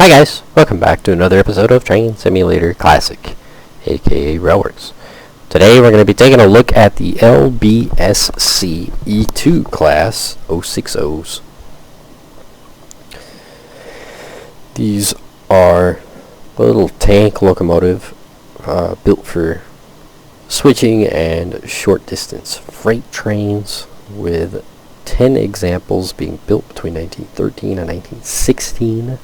Hi guys, welcome back to another episode of Train Simulator Classic, aka Railworks. Today we're going to be taking a look at the LBSC E2 class 060s. These are a little tank locomotive built for switching and short distance freight trains, with 10 examples being built between 1913 and 1916.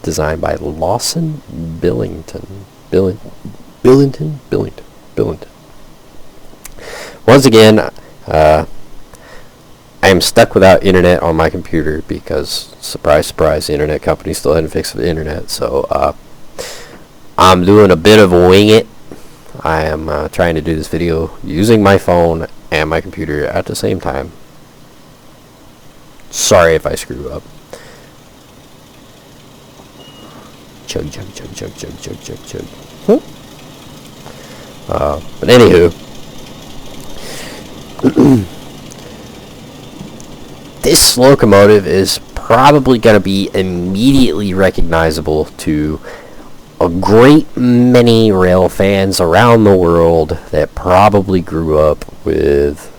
Designed by Lawson Billington. Once again, I am stuck without internet on my computer because, surprise, surprise, the internet company still hadn't fixed the internet. So I'm doing a bit of a wing it. I am trying to do this video using my phone and my computer at the same time. Sorry if I screw up. Chug, chug, chug, chug, chug, chug, chug, chug. Huh? But anywho, this locomotive is probably going to be immediately recognizable to a great many rail fans around the world that probably grew up with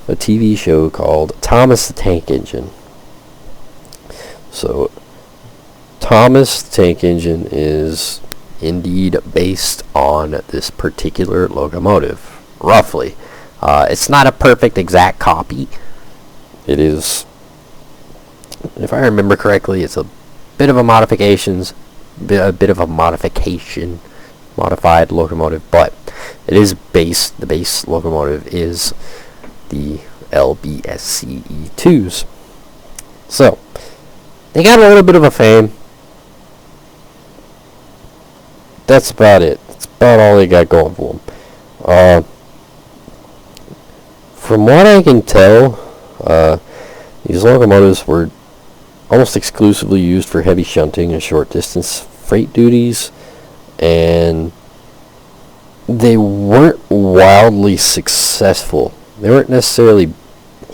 a TV show called Thomas the Tank Engine. So Thomas the Tank Engine is indeed based on this particular locomotive, roughly. It's not a perfect exact copy. It is, if I remember correctly, it's a bit of a modification, modified locomotive, but it is based. The base locomotive is the LBSC E2s. So they got a little bit of a fame. That's about it. That's about all they got going for them. From what I can tell, these locomotives were almost exclusively used for heavy shunting and short distance freight duties, and they weren't wildly successful. They weren't necessarily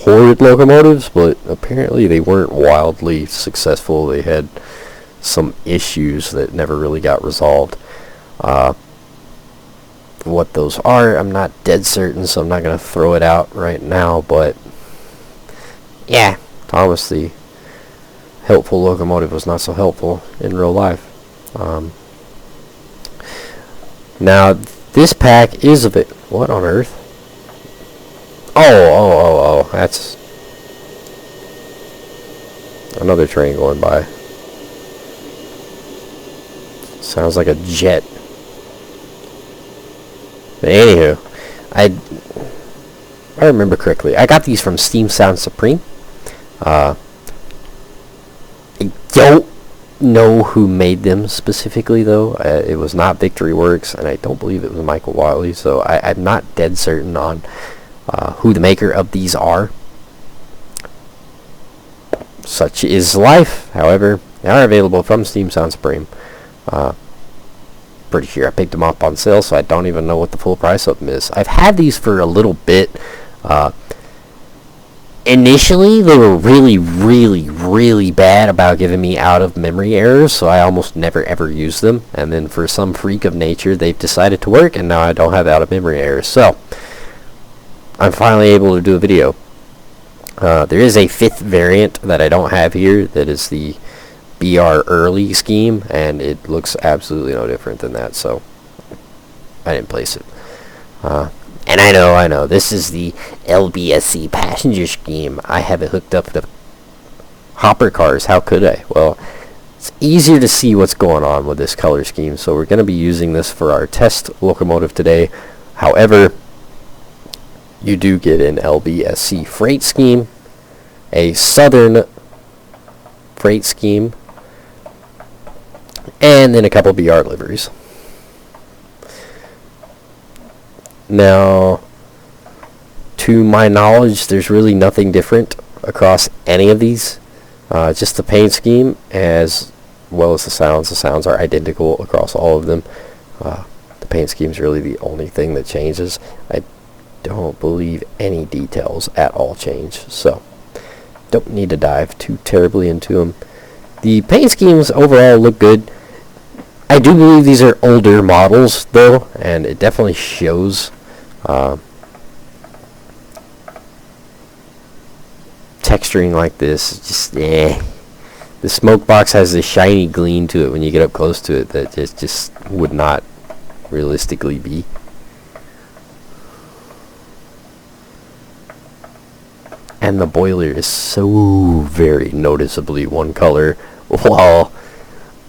horrid locomotives, but apparently they weren't wildly successful. They had some issues that never really got resolved. What those are, I'm not dead certain, so I'm not going to throw it out right now, but yeah, Thomas the helpful locomotive was not so helpful in real life. Now, this pack is a bit... What on earth? Oh, that's another train going by. Sounds like a jet. But anywho, I remember correctly, I got these from Steam Sound Supreme. I don't know who made them specifically, though. It was not Victory Works, and I don't believe it was Michael Wiley, so I'm not dead certain on who the maker of these are. Such is life. However, they are available from Steam Sound Supreme. Pretty sure I picked them up on sale, so I don't even know what the full price of them is. I've had these for a little bit. Initially, they were really bad about giving me out-of-memory errors, so I almost never ever used them. And then for some freak of nature, they've decided to work, and now I don't have out-of-memory errors. So I'm finally able to do a video. There is a fifth variant that I don't have here, that is the BR early scheme, and it looks absolutely no different than that, so I didn't place it. And I know, this is the LBSC passenger scheme. I have it hooked up to hopper cars. How could I? Well, it's easier to see what's going on with this color scheme, so we're going to be using this for our test locomotive today. However, you do get an LBSC freight scheme, a Southern freight scheme, and then a couple BR liveries. Now, to my knowledge, there's really nothing different across any of these. Just the paint scheme as well as the sounds. The sounds are identical across all of them. The paint scheme is really the only thing that changes. I don't believe any details at all change, so don't need to dive too terribly into them. The paint schemes overall look good. I do believe these are older models, though, and it definitely shows. Texturing like this, just The smoke box has this shiny gleam to it when you get up close to it that it just would not realistically be. And the boiler is so very noticeably one color, while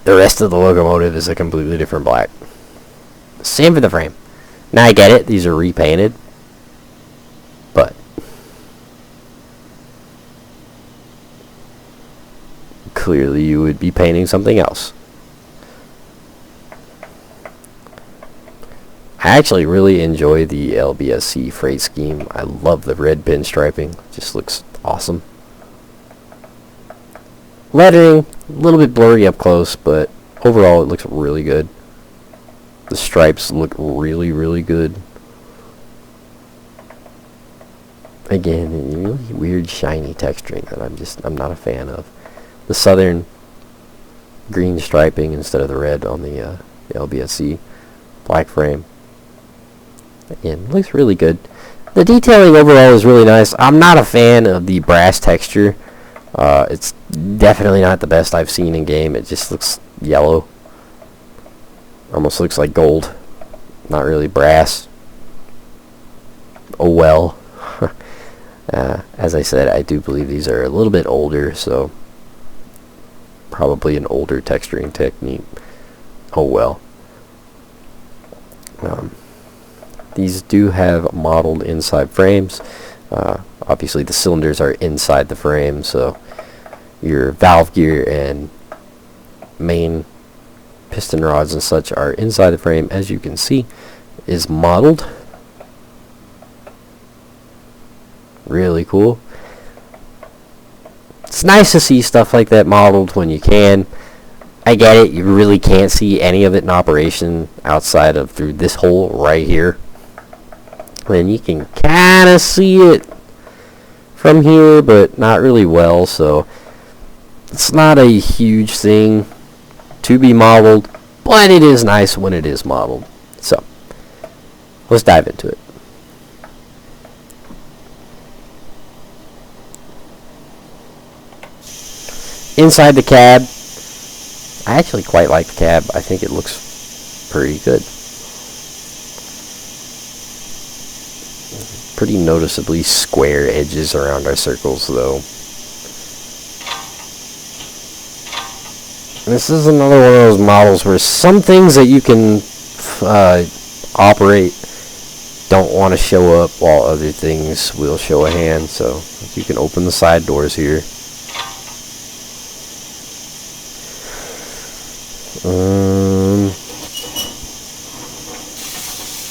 the rest of the locomotive is a completely different black. Same for the frame. Now I get it, these are repainted, but clearly you would be painting something else. I actually really enjoy the LBSC freight scheme. I love the red pinstriping. It just looks awesome. Lettering, a little bit blurry up close, but overall it looks really good. The stripes look really, really good. Again, really weird shiny texturing that I'm not a fan of. The southern green striping instead of the red on the LBSC black frame. Again, looks really good. The detailing overall is really nice. I'm not a fan of the brass texture. It's definitely not the best I've seen in game. It just looks yellow. Almost looks like gold. Not really brass. Oh well. As I said, I do believe these are a little bit older, so probably an older texturing technique. Oh well. These do have modeled inside frames. Obviously the cylinders are inside the frame, so your valve gear and main piston rods and such are inside the frame. As you can see, is modeled. Really cool. It's nice to see stuff like that modeled when you can. I get it, you really can't see any of it in operation outside of through this hole right here. And you can kind of see it from here, but not really well, so it's not a huge thing to be modeled, but it is nice when it is modeled. So, let's dive into it. Inside the cab, I actually quite like the cab. I think it looks pretty good. Pretty noticeably square edges around our circles, though. This is another one of those models where some things that you can operate don't want to show up, while other things will show a hand. So you can open the side doors here.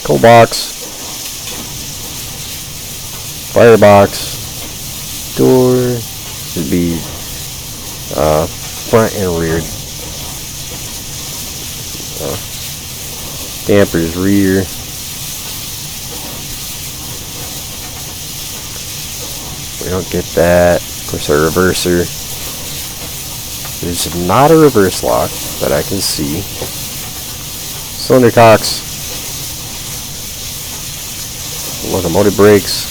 Coal box, firebox, door should be front and rear. Dampers rear. We don't get that. Of course, our reverser. There's not a reverse lock that I can see. Cylinder cocks. Locomotive brakes.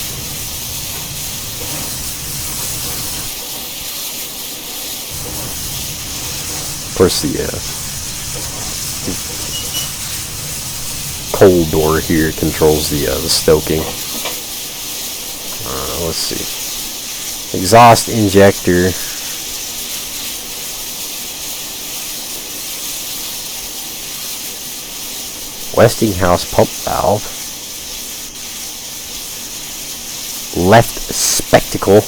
Of course, the coal door here controls the stoking. Let's see. Exhaust injector. Westinghouse pump valve. Left spectacle.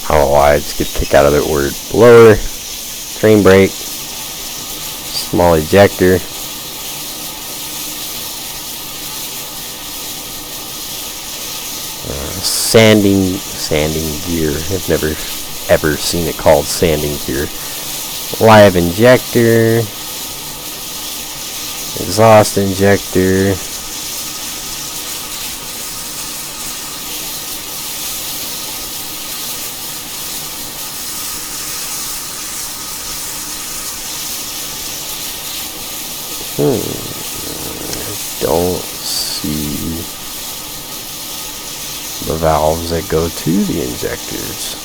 I don't know why I just get a kick out of that word. Blower. Train brake. Small ejector. Sanding gear. I've never ever seen it called sanding gear. Live injector. Exhaust injector. Don't see the valves that go to the injectors.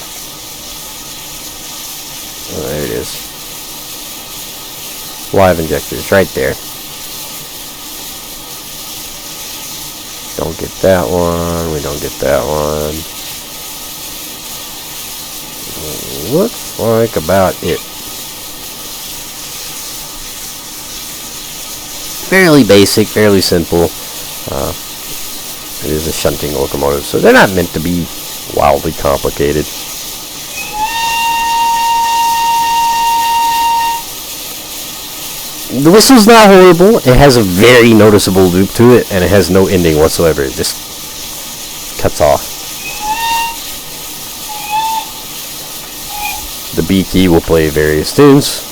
Oh, there it is. Live injectors, right there. Don't get that one. We don't get that one. Looks like about it. Fairly basic, fairly simple. It is a shunting locomotive, so they're not meant to be wildly complicated. The whistle's not horrible. It has a very noticeable loop to it, and it has no ending whatsoever. It just cuts off. The B key will play various tunes.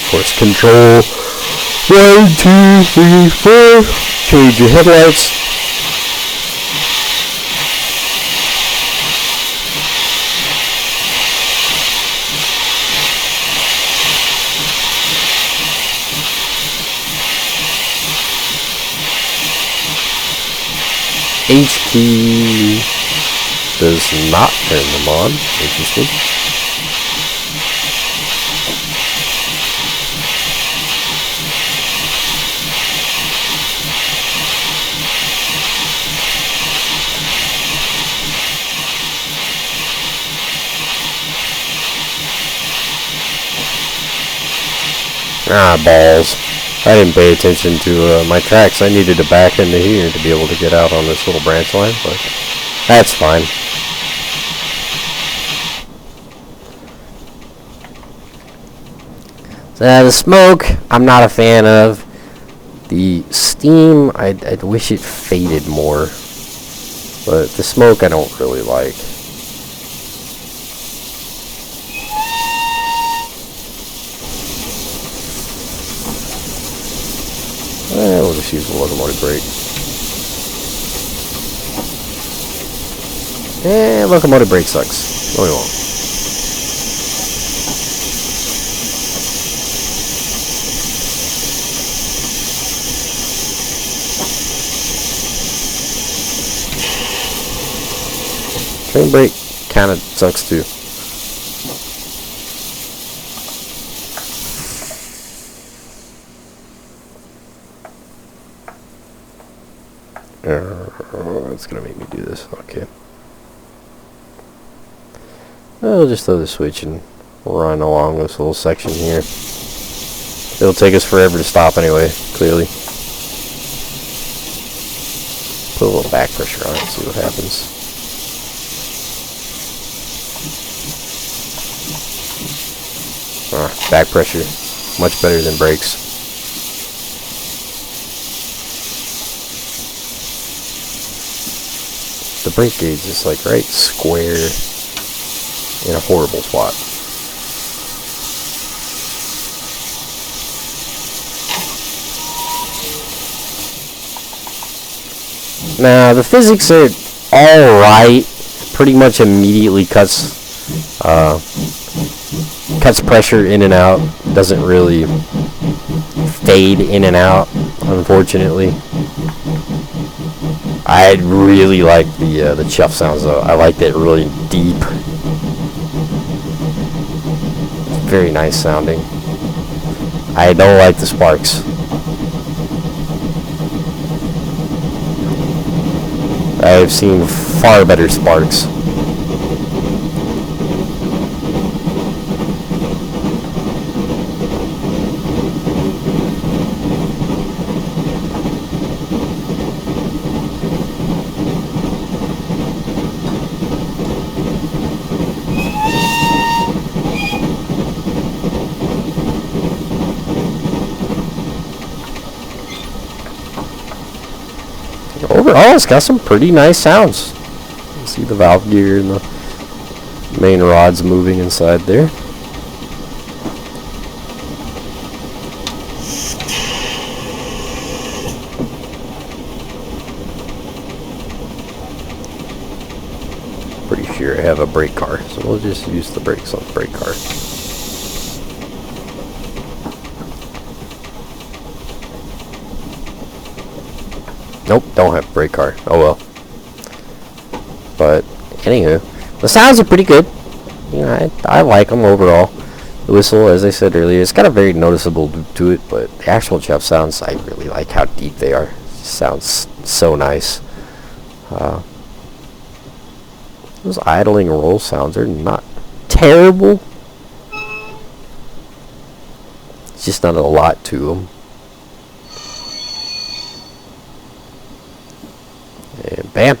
Force control. 1, 2, 3, 4. Change your headlights. H key does not turn them on. Interesting. Ah, balls. I didn't pay attention to my tracks. I needed to back into here to be able to get out on this little branch line, but that's fine. The smoke, I'm not a fan of. The steam, I'd wish it faded more. But the smoke, I don't really like. We'll just use the locomotive brake. Locomotive brake sucks. No, we won't. Train brake kind of sucks too. It's gonna make me do this. Okay. I'll just throw the switch and run along this little section here. It'll take us forever to stop anyway, clearly. Put a little back pressure on it, see what happens. Back pressure, much better than brakes. The brake gauge is like right square in a horrible spot. Now the physics are alright. Pretty much immediately cuts pressure in and out. Doesn't really fade in and out, unfortunately. I really like the chuff sounds though. I like that really deep. Very nice sounding. I don't like the sparks. I've seen far better sparks. Overall, it's got some pretty nice sounds. You see the valve gear and the main rods moving inside there. here I have a brake car, so we'll just use the brakes on the brake car. Nope, don't have a brake car. Oh well. But anywho, the sounds are pretty good. You know, I like them overall. The whistle, as I said earlier, it's got a very noticeable loop to it, but the actual Jeff sounds, I really like how deep they are. It sounds so nice. Those idling roll sounds are not terrible. It's just not a lot to them. And bam.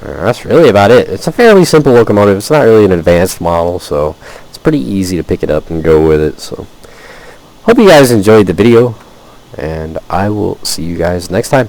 That's really about it. It's a fairly simple locomotive. It's not really an advanced model, so it's pretty easy to pick it up and go with it. So hope you guys enjoyed the video, and I will see you guys next time.